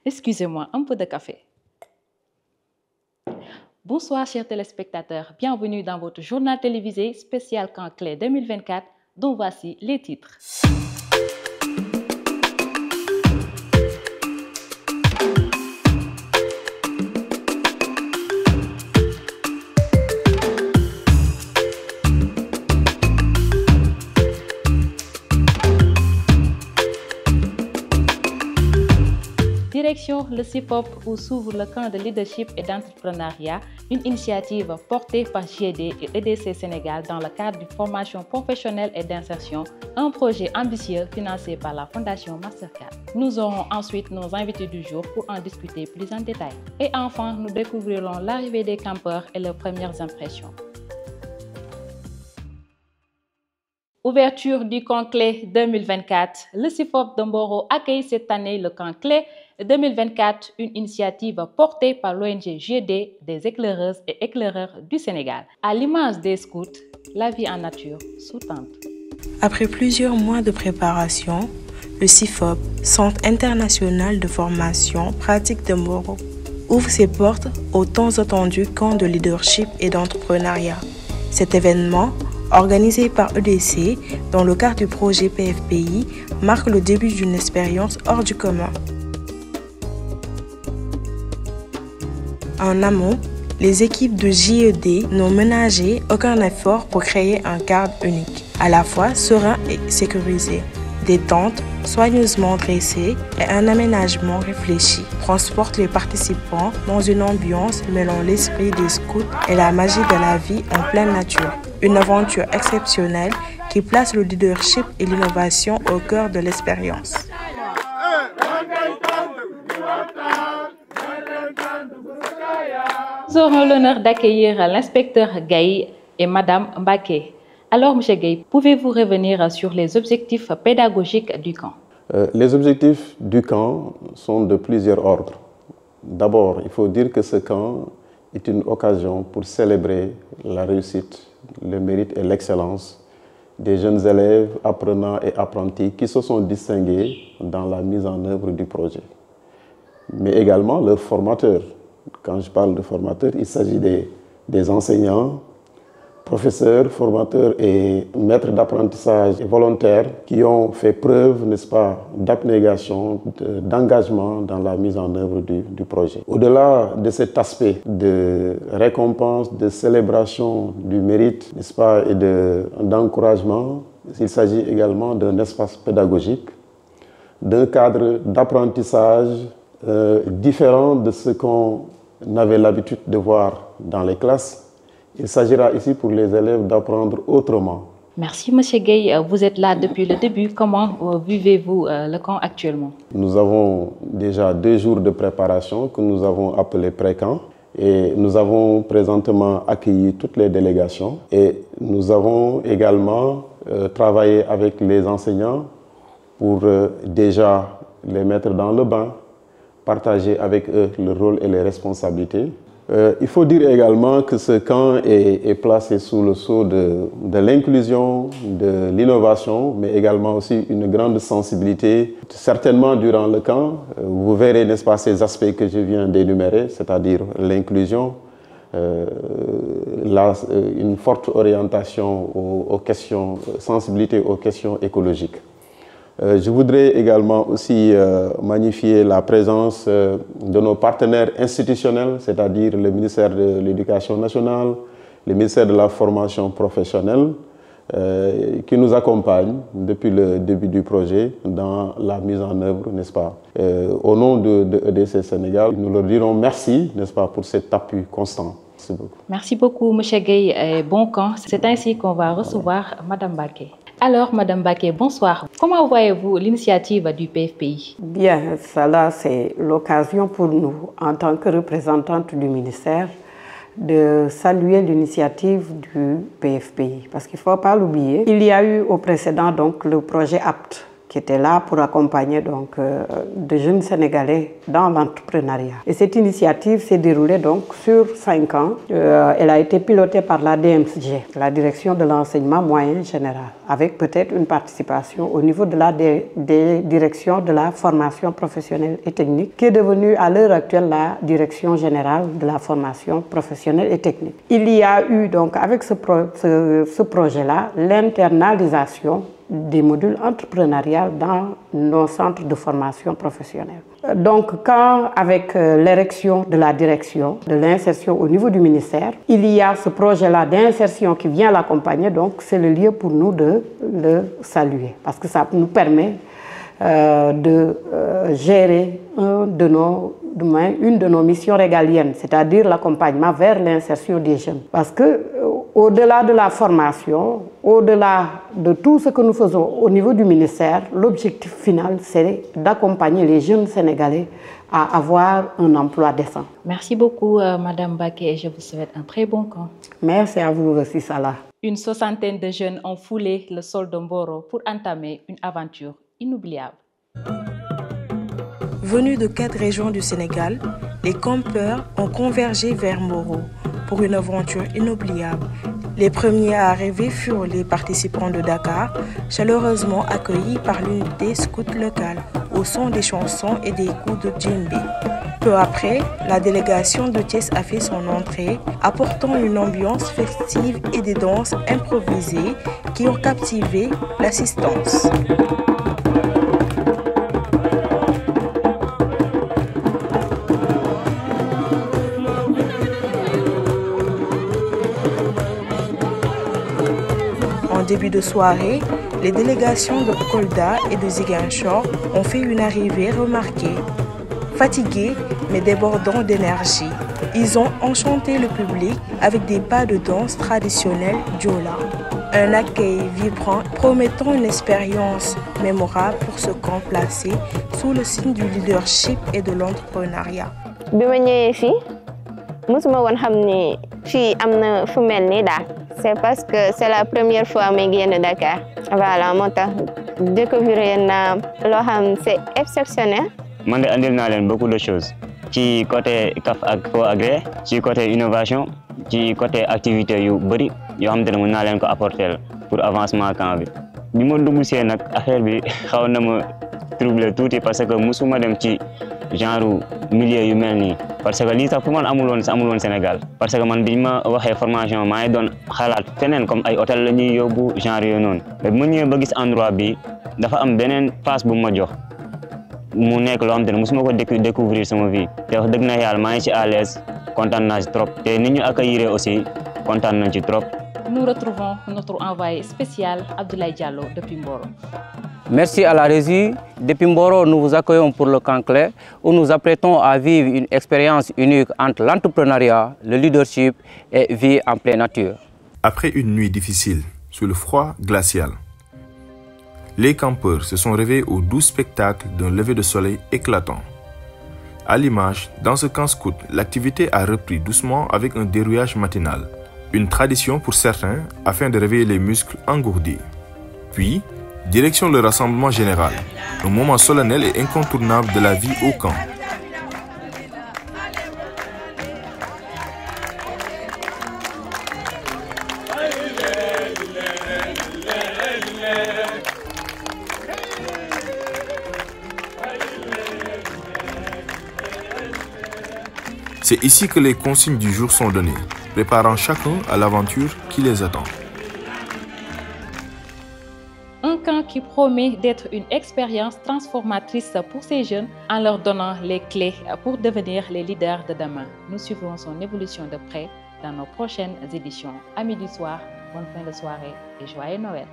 Excusez-moi, un peu de café. Bonsoir chers téléspectateurs, bienvenue dans votre journal télévisé spécial Camp Clé 2024 dont voici les titres. Direction le CIFOP où s'ouvre le camp de leadership et d'entrepreneuriat, une initiative portée par GED et EDC Sénégal dans le cadre d'une formation professionnelle et d'insertion, un projet ambitieux financé par la Fondation Mastercard. Nous aurons ensuite nos invités du jour pour en discuter plus en détail. Et enfin, nous découvrirons l'arrivée des campeurs et leurs premières impressions. Ouverture du Camp Clé 2024. Le CIFOP de Mboro accueille cette année le Camp Clé 2024, une initiative portée par l'ONG GED des éclaireuses et éclaireurs du Sénégal. À l'image des scouts, la vie en nature sous-tente. Après plusieurs mois de préparation, le CIFOP, Centre international de formation pratique de Mboro, ouvre ses portes au tant attendu camp de leadership et d'entrepreneuriat. Cet événement, organisé par EDC dans le cadre du projet PFPI, marque le début d'une expérience hors du commun. En amont, les équipes de GED n'ont ménagé aucun effort pour créer un cadre unique, à la fois serein et sécurisé. Des tentes soigneusement dressées et un aménagement réfléchi transportent les participants dans une ambiance mêlant l'esprit des scouts et la magie de la vie en pleine nature. Une aventure exceptionnelle qui place le leadership et l'innovation au cœur de l'expérience. Nous aurons l'honneur d'accueillir l'inspecteur Gaye et Madame Mbaké. Alors, M. Gaye, pouvez-vous revenir sur les objectifs pédagogiques du camp? Les objectifs du camp sont de plusieurs ordres. D'abord, il faut dire que ce camp est une occasion pour célébrer la réussite, le mérite et l'excellence des jeunes élèves, apprenants et apprentis qui se sont distingués dans la mise en œuvre du projet. Mais également leurs formateurs. Quand je parle de formateurs, il s'agit des enseignants, professeurs, formateurs et maîtres d'apprentissage et volontaires qui ont fait preuve, n'est-ce pas, d'abnégation, d'engagement dans la mise en œuvre du projet. Au-delà de cet aspect de récompense, de célébration du mérite, n'est-ce pas, et d'encouragement, il s'agit également d'un espace pédagogique, d'un cadre d'apprentissage différent de ce qu'on avait l'habitude de voir dans les classes. Il s'agira ici pour les élèves d'apprendre autrement. Merci M. Gaye, vous êtes là depuis le début. Comment vivez-vous le camp actuellement? Nous avons déjà 2 jours de préparation que nous avons appelé pré-camp et nous avons présentement accueilli toutes les délégations et nous avons également travaillé avec les enseignants pour déjà les mettre dans le bain, partager avec eux le rôle et les responsabilités. Il faut dire également que ce camp est placé sous le sceau de l'inclusion, de l'innovation, mais également aussi une grande sensibilité. Certainement durant le camp, vous verrez, n'est-ce pas, ces aspects que je viens d'énumérer, c'est-à-dire l'inclusion, une forte orientation aux questions, sensibilité aux questions écologiques. Je voudrais également aussi magnifier la présence de nos partenaires institutionnels, c'est-à-dire le ministère de l'Éducation nationale, le ministère de la formation professionnelle, qui nous accompagnent depuis le début du projet dans la mise en œuvre, n'est-ce pas. Au nom de EDC Sénégal, nous leur dirons merci, n'est-ce pas, pour cet appui constant. Merci beaucoup. Merci beaucoup, M. Gaye, et bon camp. C'est ainsi qu'on va recevoir Mme Baké. Alors, Mme Baké, bonsoir. Comment voyez-vous l'initiative du PFPI? Bien, cela c'est l'occasion pour nous, en tant que représentante du ministère, de saluer l'initiative du PFPI. Parce qu'il ne faut pas l'oublier, il y a eu au précédent donc, le projet APT, qui était là pour accompagner donc, de jeunes Sénégalais dans l'entrepreneuriat. Et cette initiative s'est déroulée donc sur 5 ans. Elle a été pilotée par la DMCG, la Direction de l'enseignement moyen général, avec peut-être une participation au niveau de la Direction de la formation professionnelle et technique, qui est devenue à l'heure actuelle la Direction générale de la formation professionnelle et technique. Il y a eu donc avec ce projet-là l'internalisation des modules entrepreneuriaux dans nos centres de formation professionnelle. Donc, quand avec l'érection de la direction de l'insertion au niveau du ministère, il y a ce projet-là d'insertion qui vient l'accompagner, donc c'est le lieu pour nous de le saluer, parce que ça nous permet de gérer une de nos missions régaliennes, c'est-à-dire l'accompagnement vers l'insertion des jeunes. Parce que au-delà de la formation, au-delà de tout ce que nous faisons au niveau du ministère, l'objectif final, c'est d'accompagner les jeunes Sénégalais à avoir un emploi décent. Merci beaucoup, Madame Baké, et je vous souhaite un très bon camp. Merci à vous aussi, Salah. Une soixantaine de jeunes ont foulé le sol de Mboro pour entamer une aventure inoubliable. Venus de 4 régions du Sénégal, les campeurs ont convergé vers Mboro pour une aventure inoubliable. Les premiers à arriver furent les participants de Dakar, chaleureusement accueillis par l'unité scout locale, au son des chansons et des coups de djembé. Peu après, la délégation de Thiès a fait son entrée, apportant une ambiance festive et des danses improvisées qui ont captivé l'assistance. En début de soirée, les délégations de Kolda et de Ziguinchor ont fait une arrivée remarquée. Fatigués mais débordants d'énergie, ils ont enchanté le public avec des pas de danse traditionnels Diola. Un accueil vibrant promettant une expérience mémorable pour ce camp placé sous le signe du leadership et de l'entrepreneuriat. C'est parce que c'est la première fois que je viens de Dakar. Voilà, je découvrir c'est exceptionnel. Je suis beaucoup de choses. Ci côté CAF ak Fo Agré, ci côté innovation, ci côté activité yu bari yo xamantene mën na len ko apporter pour avancement camp bi. Bi mo dugg sé nak affaire bi xaw na ma troubler touti parce que musuma dem ci genre milieu yu melni parce que li sax fu man amul won Sénégal parce que man biñ ma waxé formation ma ngi don xalat fenen comme ay hôtel lañuy yobbu genre yo non mais bu ñëw ba gis endroit bi dafa am benen place bu ma jox mu nek lo xamantene musuma ko découvrir sama vie té wax deug na yalla ma ngi ci à l'aise content na trop té nit ñu accueillir aussi content nañ ci trop. Nous retrouvons notre envoyé spécial Abdoulaye Diallo depuis Mboro. Merci à la régie. Depuis Mboro, nous vous accueillons pour le camp clé où nous apprêtons à vivre une expérience unique entre l'entrepreneuriat, le leadership et vie en pleine nature. Après une nuit difficile, sous le froid glacial, les campeurs se sont réveillés au doux spectacle d'un lever de soleil éclatant. À l'image, dans ce camp scout, l'activité a repris doucement avec un dérouillage matinal, une tradition pour certains afin de réveiller les muscles engourdis. Puis, direction le rassemblement général, un moment solennel et incontournable de la vie au camp. C'est ici que les consignes du jour sont données, préparant chacun à l'aventure qui les attend. Un camp qui promet d'être une expérience transformatrice pour ces jeunes en leur donnant les clés pour devenir les leaders de demain. Nous suivrons son évolution de près dans nos prochaines éditions. Amis du soir, bonne fin de soirée et joyeux Noël.